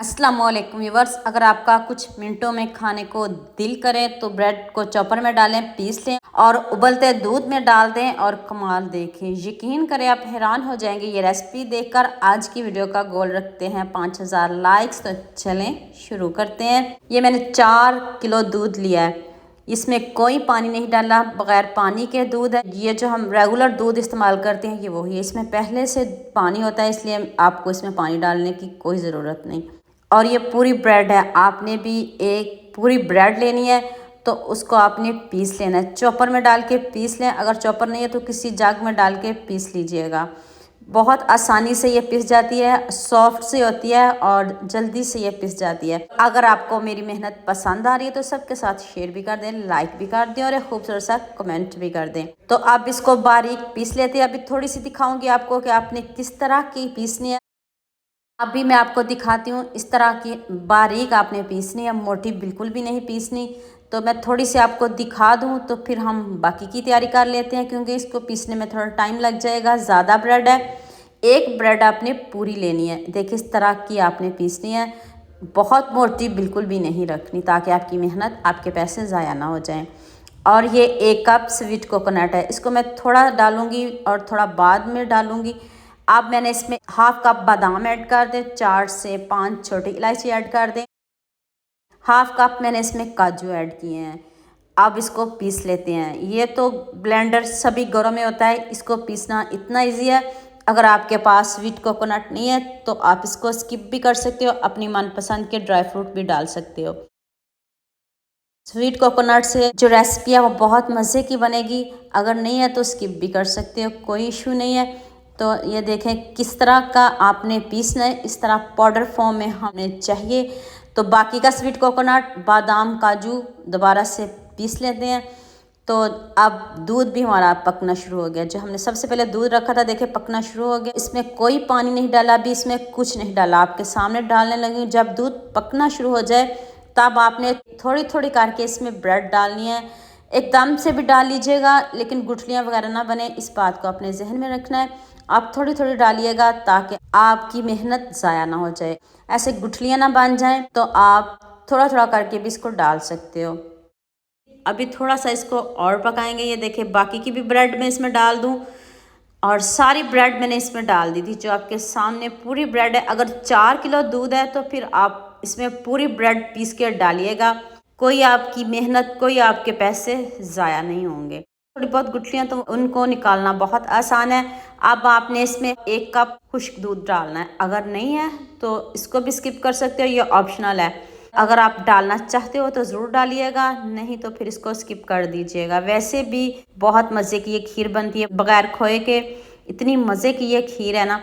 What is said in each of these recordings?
अस्सलामुअलैकुम व्यूवर्स, अगर आपका कुछ मिनटों में खाने को दिल करे तो ब्रेड को चॉपर में डालें, पीस लें और उबलते दूध में डाल दें और कमाल देखें। यकीन करें आप हैरान हो जाएंगे ये रेसिपी देखकर। आज की वीडियो का गोल रखते हैं 5000 लाइक्स। तो चलें शुरू करते हैं। ये मैंने 4 किलो दूध लिया है, इसमें कोई पानी नहीं डाला, बगैर पानी के दूध है। ये जो हम रेगुलर दूध इस्तेमाल करते हैं ये वही है, इसमें पहले से पानी होता है, इसलिए आपको इसमें पानी डालने की कोई ज़रूरत नहीं। और ये पूरी ब्रेड है, आपने भी एक पूरी ब्रेड लेनी है तो उसको आपने पीस लेना है, चॉपर में डाल के पीस लें। अगर चॉपर नहीं है तो किसी जग में डाल के पीस लीजिएगा। बहुत आसानी से ये पिस जाती है, सॉफ्ट सी होती है और जल्दी से ये पिस जाती है। अगर आपको मेरी मेहनत पसंद आ रही है तो सबके साथ शेयर भी कर दें, लाइक भी कर दें और एक खूबसूरत सा कमेंट भी कर दें। तो अब इसको बारीक पीस लेते हैं। अभी थोड़ी सी दिखाऊंगी आपको कि आपने किस तरह की पीसनी है। अभी मैं आपको दिखाती हूँ, इस तरह की बारीक आपने पीसनी है, मोटी बिल्कुल भी नहीं पीसनी। तो मैं थोड़ी सी आपको दिखा दूँ तो फिर हम बाकी की तैयारी कर लेते हैं, क्योंकि इसको पीसने में थोड़ा टाइम लग जाएगा। ज़्यादा ब्रेड है, एक ब्रेड आपने पूरी लेनी है। देखिए इस तरह की आपने पीसनी है, बहुत मोटी बिल्कुल भी नहीं रखनी, ताकि आपकी मेहनत, आपके पैसे ज़ाया ना हो जाएँ। और ये 1 कप स्वीट कोकोनट है, इसको मैं थोड़ा डालूँगी और थोड़ा बाद में डालूँगी। अब मैंने इसमें हाफ कप बादाम ऐड कर दें, 4 से 5 छोटी इलायची ऐड कर दें, हाफ कप मैंने इसमें काजू ऐड किए हैं। अब इसको पीस लेते हैं। ये तो ब्लेंडर सभी घरों में होता है, इसको पीसना इतना इजी है। अगर आपके पास स्वीट कोकोनट नहीं है तो आप इसको स्किप भी कर सकते हो, अपनी मनपसंद के ड्राई फ्रूट भी डाल सकते हो। स्वीट कोकोनट से जो रेसिपी है वो बहुत मज़े की बनेगी। अगर नहीं है तो स्किप भी कर सकते हो, कोई इशू नहीं है। तो ये देखें किस तरह का आपने पीसना है, इस तरह पाउडर फॉर्म में हमें चाहिए। तो बाकी का स्वीट कोकोनट, बादाम, काजू दोबारा से पीस लेते हैं। तो अब दूध भी हमारा पकना शुरू हो गया। जो हमने सबसे पहले दूध रखा था देखे पकना शुरू हो गया। इसमें कोई पानी नहीं डाला, अभी इसमें कुछ नहीं डाला, आपके सामने डालने लगी। जब दूध पकना शुरू हो जाए तब आपने थोड़ी थोड़ी करके इसमें ब्रेड डालनी है। एकदम से भी डाल लीजिएगा, लेकिन गुठलियाँ वगैरह ना बने, इस बात को अपने जहन में रखना है। आप थोड़ी थोड़ी डालिएगा ताकि आपकी मेहनत ज़ाया ना हो जाए, ऐसे गुठलियाँ ना बन जाएं। तो आप थोड़ा थोड़ा करके भी इसको डाल सकते हो। अभी थोड़ा सा इसको और पकाएंगे। ये देखिए बाकी की भी ब्रेड मैं इसमें डाल दूं, और सारी ब्रेड मैंने इसमें डाल दी थी जो आपके सामने पूरी ब्रेड है। अगर 4 किलो दूध है तो फिर आप इसमें पूरी ब्रेड पीस के डालिएगा। कोई आपकी मेहनत, कोई आपके पैसे ज़ाया नहीं होंगे। थोड़ी बहुत गुठलियाँ तो उनको निकालना बहुत आसान है। अब आपने इसमें 1 कप खुश्क दूध डालना है। अगर नहीं है तो इसको भी स्किप कर सकते हो, ये ऑप्शनल है। अगर आप डालना चाहते हो तो ज़रूर डालिएगा, नहीं तो फिर इसको स्किप कर दीजिएगा। वैसे भी बहुत मज़े की ये खीर बनती है बग़ैर खोए के, इतनी मज़े की ये खीर है ना।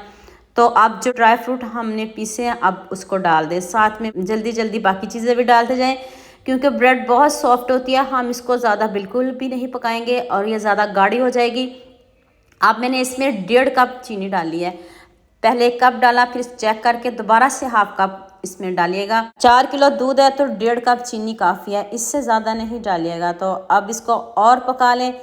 तो अब जो ड्राई फ्रूट हमने पीसे हैं अब उसको डाल दें, साथ में जल्दी जल्दी बाकी चीज़ें भी डालते जाएं, क्योंकि ब्रेड बहुत सॉफ्ट होती है। हम इसको ज़्यादा बिल्कुल भी नहीं पकाएंगे और ये ज़्यादा गाढ़ी हो जाएगी। अब मैंने इसमें 1.5 कप चीनी डाली है। पहले 1 कप डाला, फिर चेक करके दोबारा से हाफ कप इसमें डालिएगा। 4 किलो दूध है तो 1.5 कप चीनी काफ़ी है, इससे ज़्यादा नहीं डालिएगा। तो अब इसको और पका लें,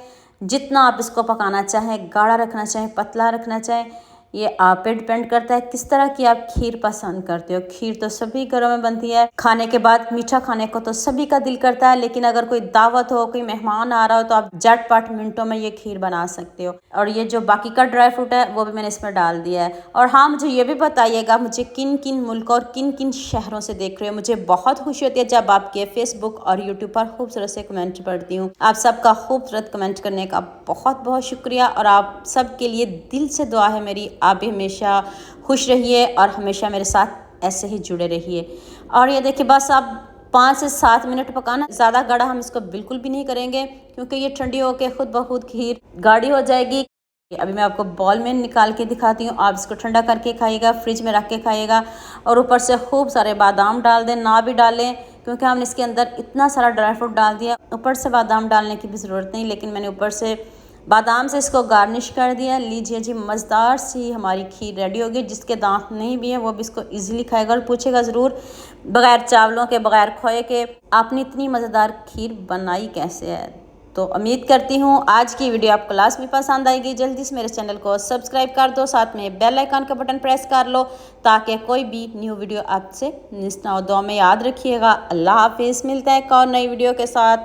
जितना आप इसको पकाना चाहें, गाढ़ा रखना चाहें, पतला रखना चाहें, ये आप पे डिपेंड करता है किस तरह की आप खीर पसंद करते हो। खीर तो सभी घरों में बनती है, खाने के बाद मीठा खाने को तो सभी का दिल करता है, लेकिन अगर कोई दावत हो, कोई मेहमान आ रहा हो तो आप झटपट मिनटों में ये खीर बना सकते हो। और ये जो बाकी का ड्राई फ्रूट है वो भी मैंने इसमें डाल दिया है। और हाँ, मुझे ये भी बताइएगा मुझे किन किन मुल्क और किन किन शहरों से देख रहे हो। मुझे बहुत खुशी होती है जब आपके फेसबुक और यूट्यूब पर खूबसूरत से कमेंट पढ़ती हूँ। आप सबका खूबसूरत कमेंट करने का बहुत बहुत शुक्रिया, और आप सबके लिए दिल से दुआ है मेरी। आप भी हमेशा खुश रहिए और हमेशा मेरे साथ ऐसे ही जुड़े रहिए। और ये देखिए बस अब 5 से 7 मिनट पकाना, ज़्यादा गाढ़ा हम इसको बिल्कुल भी नहीं करेंगे, क्योंकि ये ठंडी होकर खुद ब खुद खीर गाढ़ी हो जाएगी। अभी मैं आपको बॉल में निकाल के दिखाती हूँ। आप इसको ठंडा करके खाइएगा, फ्रिज में रख के खाइएगा, और ऊपर से खूब सारे बादाम डाल दें। ना भी डालें क्योंकि हमने इसके अंदर इतना सारा ड्राई फ्रूट डाल दिया, ऊपर से बादाम डालने की भी ज़रूरत नहीं, लेकिन मैंने ऊपर से बादाम से इसको गार्निश कर दिया। लीजिए जी, मज़ेदार सी हमारी खीर रेडी होगी। जिसके दांत नहीं भी है वो भी इसको इजीली खाएगा और पूछेगा ज़रूर बग़ैर चावलों के, बग़ैर खोए के, आपने इतनी मज़ेदार खीर बनाई कैसे है। तो उम्मीद करती हूँ आज की वीडियो आपको लास्ट में पसंद आएगी। जल्दी से मेरे चैनल को सब्सक्राइब कर दो, साथ में बेल आइकन का बटन प्रेस कर लो ताकि कोई भी न्यू वीडियो आपसे मिस ना हो। दुआ में याद रखिएगा। अल्लाह हाफिज़। मिलते हैं एक और नई वीडियो के साथ।